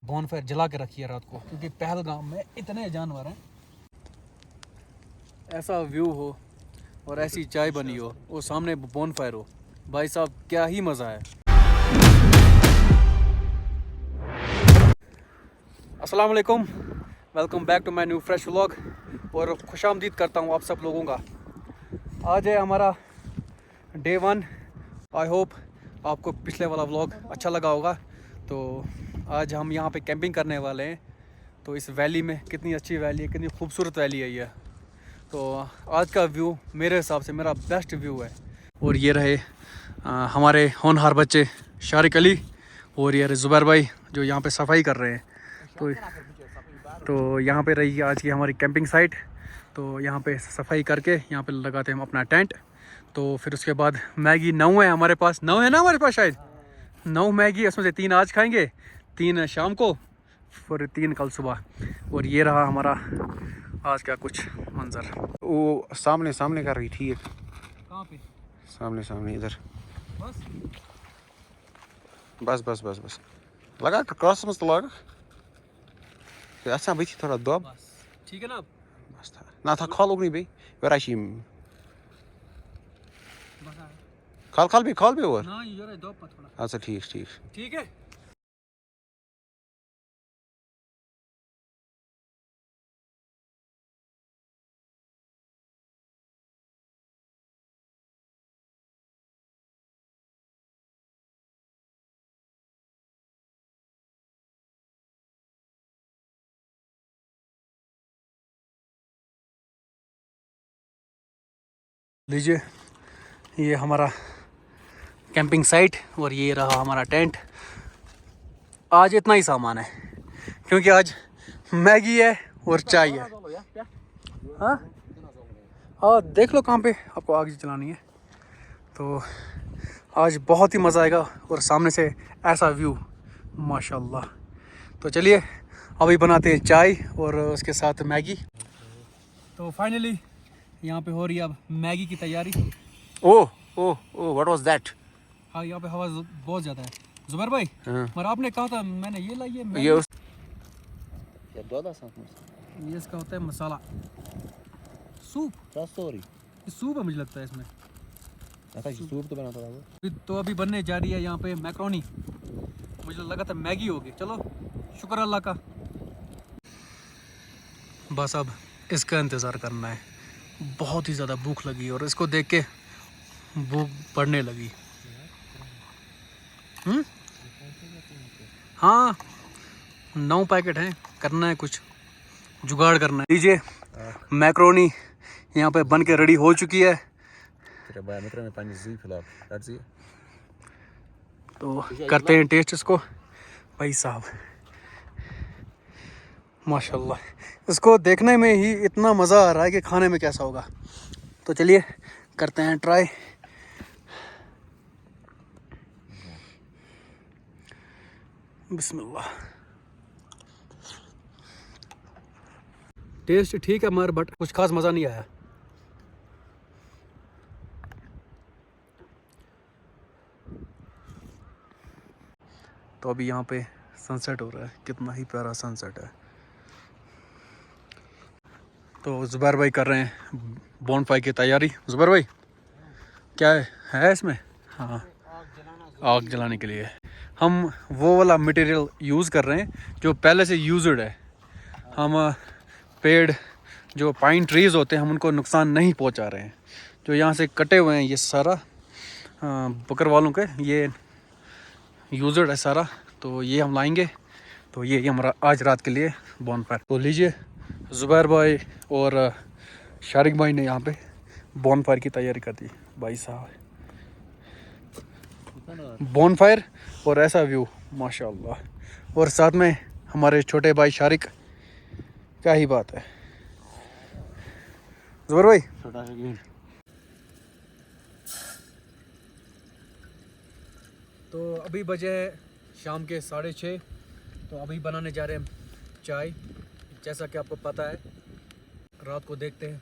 Bonfire जला के रखी है रात को, क्योंकि पहलगाम में इतने जानवर हैं। ऐसा व्यू हो और ऐसी चाय बनी हो और सामने बॉनफायर हो, भाई साहब क्या ही मज़ा है। अस्सलाम वालेकुम, welcome back to my new fresh vlog और खुशामदीद करता हूँ आप सब लोगों का। आज है हमारा डे 1। आई होप आपको पिछले वाला व्लॉग अच्छा लगा होगा। तो आज हम यहाँ पे कैंपिंग करने वाले हैं। तो इस वैली में, कितनी अच्छी वैली है, कितनी खूबसूरत वैली है ये। तो आज का व्यू मेरे हिसाब से मेरा बेस्ट व्यू है। और ये रहे हमारे होनहार बच्चे शारिक अली और ये रहे ज़ुबैर भाई जो यहाँ पे सफाई कर रहे हैं। तो यहाँ पे रही आज की हमारी कैंपिंग साइट। तो यहाँ पे सफाई करके यहाँ पे लगाते हैं हम अपना टेंट। तो फिर उसके बाद मैगी 9 है हमारे पास, 9 है ना हमारे पास, शायद 9 मैगी, उसमें से 3 आज खाएंगे, 3 शाम को, फिर 3 कल सुबह। और ये रहा हमारा आज का कुछ मंजर। वो सामने सामने कर रही थी। कहाँ पे? सामने सामने इधर। बस बस बस बस बस लगा क्रॉस मस्त लगा। अच्छा भाई थोड़ा दो बस ठीक है ना। बस था ना था खाल उगनी भाई वराशी खाल भी और ना ये रे दो थोड़ा। अच्छा ठीक ठीक ठीक है। लीजिए ये हमारा कैंपिंग साइट और ये रहा हमारा टेंट। आज इतना ही सामान है क्योंकि आज मैगी है और चाय है। हाँ देख लो कहाँ पे आपको आग जलानी है। तो आज बहुत ही मज़ा आएगा और सामने से ऐसा व्यू माशाल्लाह। तो चलिए अभी बनाते हैं चाय और उसके साथ मैगी। तो फाइनली यहाँ पे हो रही है अब मैगी की तैयारी। ओह ओह ओह व्हाट वाज दैट। हाँ यहाँ पे हवा बहुत ज़्यादा है ज़ुबैर भाई। मगर आपने कहा था मैंने ये लाई है ये इसका होता है मसाला सूप। ये सूप है मुझे लगता है इसमें। सूप तो बनाता था। तो अभी बनने जा रही है यहाँ पे मैक्रोनी। मुझे लगा था मैगी होगी। चलो शुक्र अल्लाह का। बस अब इसका इंतज़ार करना है। बहुत ही ज़्यादा भूख लगी और इसको देख के भूख बढ़ने लगी। हाँ 9 पैकेट हैं, करना है कुछ जुगाड़ करना है। लीजिए मैक्रोनी यहाँ पे बन के रेडी हो चुकी है। तो करते हैं टेस्ट इसको। भाई साहब माशाल्लाह, इसको देखने में ही इतना मज़ा आ रहा है कि खाने में कैसा होगा। तो चलिए करते हैं ट्राई। बिस्मिल्लाह। टेस्ट ठीक है मगर बट कुछ खास मज़ा नहीं आया। तो अभी यहाँ पे सनसेट हो रहा है, कितना ही प्यारा सनसेट है। तो ज़ुबैर भाई कर रहे हैं बॉनफायर की तैयारी। ज़ुबैर भाई क्या है इसमें? हाँ आग जलाने के लिए हम वो वाला मटेरियल यूज़ कर रहे हैं जो पहले से यूज्ड है। हम पेड़ जो पाइन ट्रीज़ होते हैं हम उनको नुकसान नहीं पहुंचा रहे हैं। जो यहाँ से कटे हुए हैं ये सारा बकर वालों के ये यूज्ड है सारा। तो ये हम लाएंगे। तो ये हमारा आज रात के लिए बॉनफायर। तो लीजिए ज़ुबैर भाई और शारिक भाई ने यहाँ पे बॉनफायर की तैयारी कर दी। भाई साहब बॉनफायर और ऐसा व्यू माशाल्लाह। और साथ में हमारे छोटे भाई शारिक, क्या ही बात है। ज़ुबैर भाई तो अभी बजे है शाम के 6:30। तो अभी बनाने जा रहे हैं चाय। जैसा कि आपको पता है रात को देखते हैं,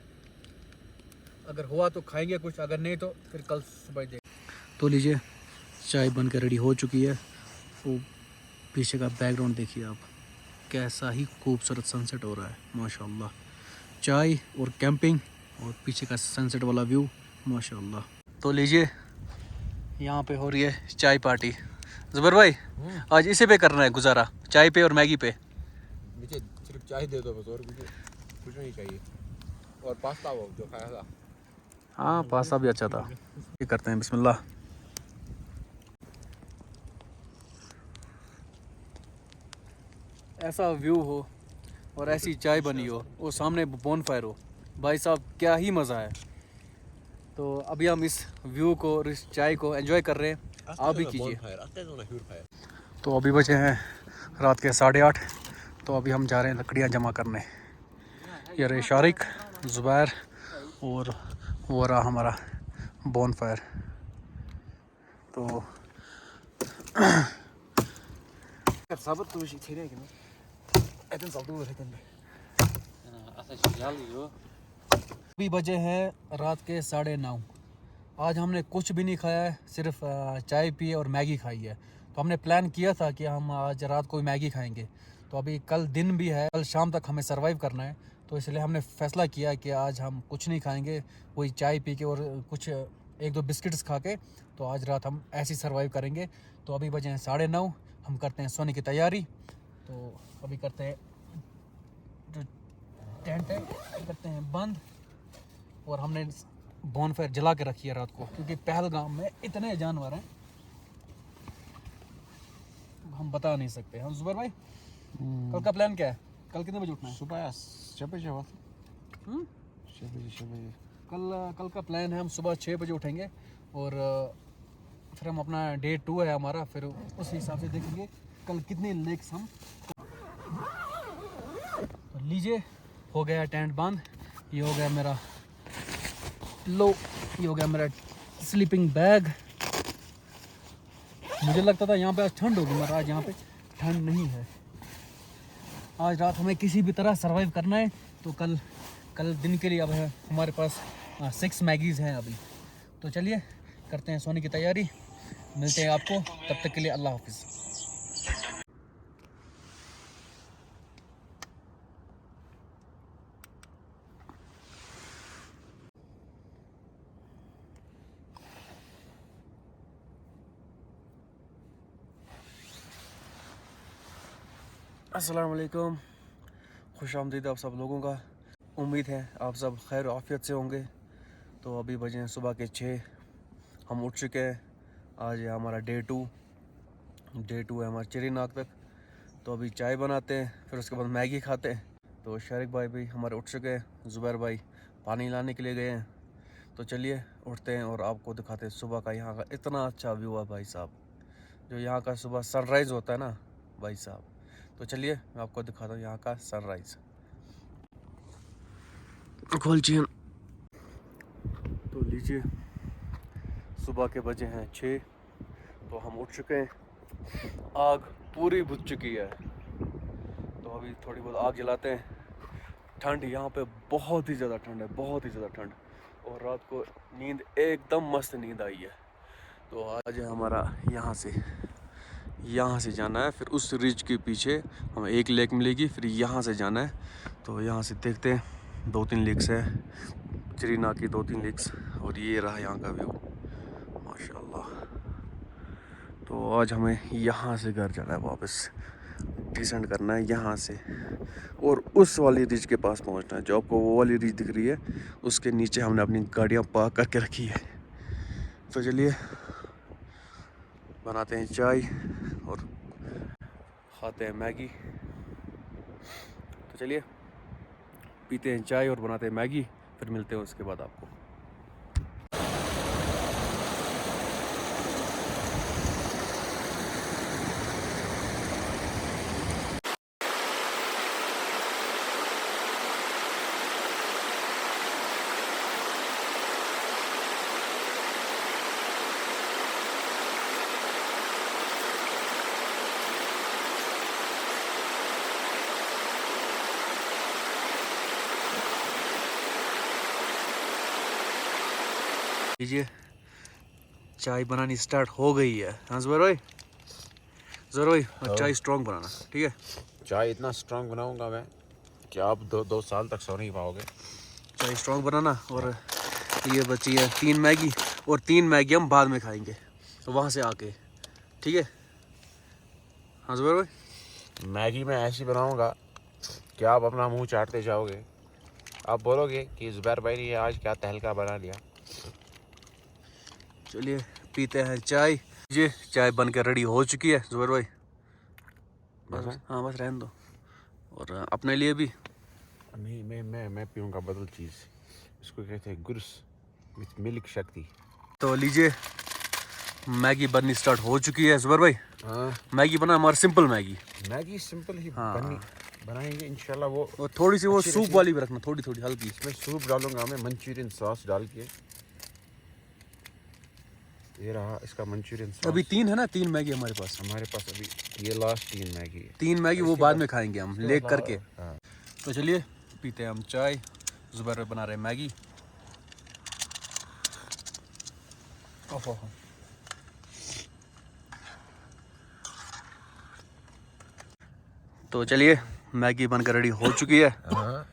अगर हुआ तो खाएंगे कुछ, अगर नहीं तो फिर कल सुबह देखेंगे। तो लीजिए चाय बन के रेडी हो चुकी है। वो पीछे का बैकग्राउंड देखिए आप, कैसा ही खूबसूरत सनसेट हो रहा है माशाल्लाह। चाय और कैंपिंग और पीछे का सनसेट वाला व्यू माशाल्लाह। तो लीजिए, यहाँ पे हो रही है चाय पार्टी। ज़ुबर भाई, आज इसी पे करना है गुजारा, चाय पे और मैगी पे। मुझे सिर्फ चाय दे दो बस, और कुछ नहीं चाहिए। और पास्ता वो जो खाया था। हाँ, पास्ता भी अच्छा था। ये करते हैं, बिस्मिल्लाह। ऐसा व्यू हो और ऐसी चाय बनी हो और सामने बोनफायर हो, भाई साहब क्या ही मज़ा है। तो अभी हम इस व्यू को और इस चाय को एंजॉय कर रहे हैं, आप भी कीजिए। तो अभी बजे हैं रात के 8:30। तो अभी हम जा रहे हैं लकड़ियाँ जमा करने। ये रहे शारिक, ज़ुबैर और वो रहा हमारा बोनफायर। तो अभी बजे हैं रात के 9:30। आज हमने कुछ भी नहीं खाया है, सिर्फ चाय पी और मैगी खाई है। तो हमने प्लान किया था कि हम आज रात को मैगी खाएंगे। तो अभी कल दिन भी है, कल शाम तक हमें सरवाइव करना है। तो इसलिए हमने फ़ैसला किया कि आज हम कुछ नहीं खाएंगे, वही चाय पी के और कुछ 1-2 बिस्किट्स खा के तो आज रात हम ऐसे ही सरवाइव करेंगे। तो अभी बजे हैं 9:30, हम करते हैं सोने की तैयारी। तो अभी करते हैं जो टेंट है करते हैं बंद, और हमने बॉनफायर जला के रखी है रात को, क्योंकि पहलगाम में इतने जानवर हैं हम बता नहीं सकते। हम ज़ुबैर भाई, कल का प्लान क्या है? कल कितने बजे उठना है? सुबह 6 बजे हुआ था। 6 बजे कल का प्लान है हम सुबह 6 बजे उठेंगे और फिर हम अपना डे 2 है हमारा, फिर उस हिसाब से देखेंगे कल कितने लेक्स हम। तो लीजिए, हो गया टेंट बंद। ये हो गया मेरा लो, ये हो गया मेरा स्लीपिंग बैग। मुझे लगता था यहाँ पे आज ठंड होगी, मगर आज यहाँ पे ठंड नहीं है। आज रात हमें किसी भी तरह सरवाइव करना है। तो कल दिन के लिए अब है हमारे पास 6 मैगीज़ हैं अभी। तो चलिए करते हैं सोने की तैयारी, मिलते हैं आपको, तब तक के लिए अल्लाह हाफिज़। अस्सलाम वालेकुम, खुश आमदीद आप सब लोगों का। उम्मीद है आप सब खैर आफियत से होंगे। तो अभी बजे हैं सुबह के 6, हम उठ चुके हैं। आज है हमारा डे 2 है हमारा चेरी नाग तक। तो अभी चाय बनाते हैं, फिर उसके बाद मैगी खाते हैं। तो शारिक भाई भी हमारे उठ चुके हैं, ज़ुबैर भाई पानी लाने के लिए गए हैं। तो चलिए उठते हैं और आपको दिखाते हैं सुबह का यहाँ का इतना अच्छा व्यू है भाई साहब। जो यहाँ का सुबह सनराइज़ होता है ना भाई साहब। तो चलिए मैं आपको दिखाता हूँ यहाँ का सनराइज़। खोल चेन। तो लीजिए, सुबह के बजे हैं 6, तो हम उठ चुके हैं। आग पूरी बुझ चुकी है, तो अभी थोड़ी बहुत आग जलाते हैं। ठंड यहाँ पे बहुत ही ज़्यादा ठंड है, बहुत ही ज़्यादा ठंड। और रात को नींद एकदम मस्त नींद आई है। तो आज है हमारा यहाँ से जाना है, फिर उस रिज के पीछे हमें एक लेक मिलेगी, फिर यहाँ से जाना है। तो यहाँ से देखते हैं 2-3 लेक्स है, चेरी नाग की 2-3 लेक्स। और ये रहा यहाँ का व्यू माशाल्लाह। तो आज हमें यहाँ से घर जाना है, वापस डिसेंड करना है यहाँ से, और उस वाली रिज के पास पहुँचना है। जो आपको वो वाली रिज दिख रही है, उसके नीचे हमने अपनी गाड़ियाँ पार्क करके रखी है। तो चलिए बनाते हैं चाय और खाते हैं मैगी। तो चलिए पीते हैं चाय और बनाते हैं मैगी, फिर मिलते हैं उसके बाद आपको। लीजिए चाय बनानी स्टार्ट हो गई है। हाँ जुबैर भाई, जुबैर भाई और चाय स्ट्रॉन्ग बनाना, ठीक है? चाय इतना स्ट्रांग बनाऊंगा मैं कि आप दो साल तक सो नहीं पाओगे। चाय स्ट्रॉन्ग बनाना। और ये बची है 3 मैगी, और 3 मैगी हम बाद में खाएंगे वहाँ से आके, ठीक है? हाँ जुबैर भाई, मैगी मैं ऐसी बनाऊंगा कि आप अपना मुंह चाटते जाओगे। आप बोलोगे कि जुबैर भाई ने ये आज क्या तहलका बना लिया। चलिए पीते हैं चाय। ये चाय बन के रेडी हो चुकी है जुबैर भाई। बस है? हाँ बस रहने दो। और अपने लिए भी। नहीं, मैं पीऊंगा बदल चीज़। इसको कहते हैं गुर्स विथ मिल्क शक्ति। तो लीजिए, मैगी बननी स्टार्ट हो चुकी है जुबैर भाई। हाँ, मैगी बना हमारा सिंपल मैगी। मैगी सिंपल ही हाँ। बनाएंगे इंशाल्लाह। वो और थोड़ी सी वो अच्छी सूप रहती है। वाली भी रखना, थोड़ी थोड़ी हल्की। इसमें सूप डालूंगा मैं, मंचूरियन सॉस डाल के। ये रहा इसका मंचूरियन सॉस। अभी 3 है ना, 3 मैगी हमारे पास। हमारे पास अभी ये लास्ट 3 मैगी है। 3 मैगी वो इसके बाद बाद- में खाएंगे हम इसके ले बाद करके। हाँ। तो चलिए पीते हैं हम चाय। जुबैर भाई बना रहे हैं मैगी। ओहो, तो चलिए मैगी बनकर रेडी हो चुकी है। हाँ।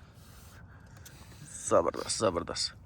ज़बरदस्त ज़बरदस्त।